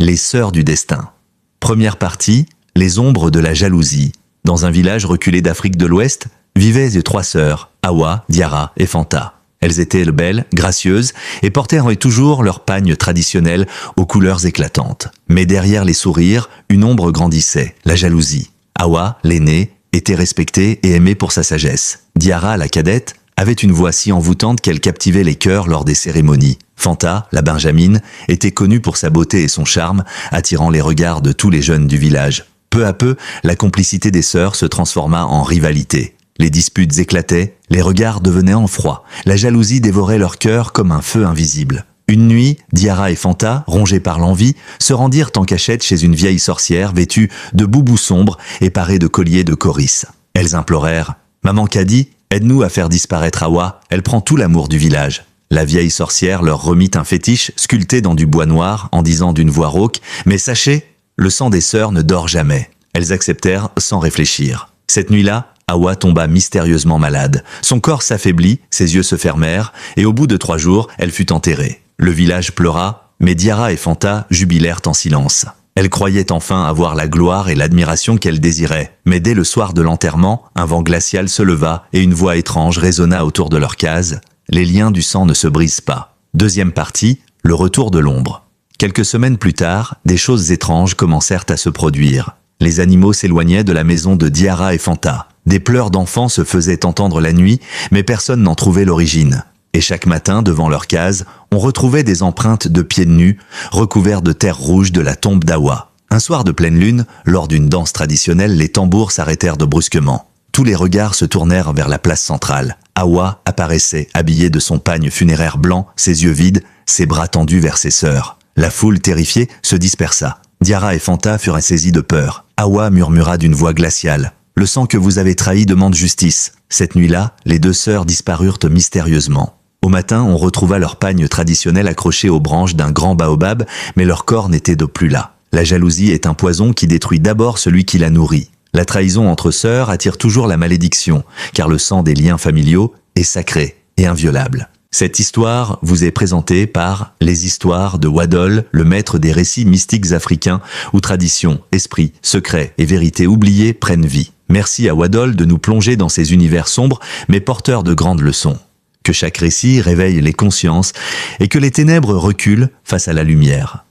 Les sœurs du destin. Première partie, les ombres de la jalousie. Dans un village reculé d'Afrique de l'Ouest, vivaient les trois sœurs, Hawa, Diarra et Fanta. Elles étaient belles, gracieuses et portaient toujours leur pagne traditionnelle aux couleurs éclatantes. Mais derrière les sourires, une ombre grandissait, la jalousie. Hawa, l'aînée, était respectée et aimée pour sa sagesse. Diarra, la cadette, avait une voix si envoûtante qu'elle captivait les cœurs lors des cérémonies. Fanta, la benjamine, était connue pour sa beauté et son charme, attirant les regards de tous les jeunes du village. Peu à peu, la complicité des sœurs se transforma en rivalité. Les disputes éclataient, les regards devenaient en froid. La jalousie dévorait leur cœur comme un feu invisible. Une nuit, Diarra et Fanta, rongées par l'envie, se rendirent en cachette chez une vieille sorcière vêtue de boubous sombres et parée de colliers de coris. Elles implorèrent « Maman Kadi, aide-nous à faire disparaître Hawa, elle prend tout l'amour du village. » La vieille sorcière leur remit un fétiche sculpté dans du bois noir en disant d'une voix rauque « Mais sachez, le sang des sœurs ne dort jamais. » Elles acceptèrent sans réfléchir. Cette nuit-là, Hawa tomba mystérieusement malade. Son corps s'affaiblit, ses yeux se fermèrent, et au bout de 3 jours, elle fut enterrée. Le village pleura, mais Diarra et Fanta jubilèrent en silence. Elles croyaient enfin avoir la gloire et l'admiration qu'elles désiraient. Mais dès le soir de l'enterrement, un vent glacial se leva et une voix étrange résonna autour de leur case. Les liens du sang ne se brisent pas. Deuxième partie, le retour de l'ombre. Quelques semaines plus tard, des choses étranges commencèrent à se produire. Les animaux s'éloignaient de la maison de Diarra et Fanta. Des pleurs d'enfants se faisaient entendre la nuit, mais personne n'en trouvait l'origine. Et chaque matin, devant leur case, on retrouvait des empreintes de pieds nus, recouverts de terre rouge de la tombe d'Hawa. Un soir de pleine lune, lors d'une danse traditionnelle, les tambours s'arrêtèrent de brusquement. Tous les regards se tournèrent vers la place centrale. Hawa apparaissait, habillée de son pagne funéraire blanc, ses yeux vides, ses bras tendus vers ses sœurs. La foule, terrifiée, se dispersa. Diarra et Fanta furent saisis de peur. Hawa murmura d'une voix glaciale. « Le sang que vous avez trahi demande justice. » Cette nuit-là, les 2 sœurs disparurent mystérieusement. Au matin, on retrouva leur pagne traditionnel accroché aux branches d'un grand baobab, mais leur corps n'était plus là. La jalousie est un poison qui détruit d'abord celui qui la nourrit. La trahison entre sœurs attire toujours la malédiction, car le sang des liens familiaux est sacré et inviolable. Cette histoire vous est présentée par Les Histoires de Wadol, le maître des récits mystiques africains, où tradition, esprit, secret et vérité oubliées prennent vie. Merci à Wadol de nous plonger dans ces univers sombres, mais porteurs de grandes leçons. Que chaque récit réveille les consciences et que les ténèbres reculent face à la lumière.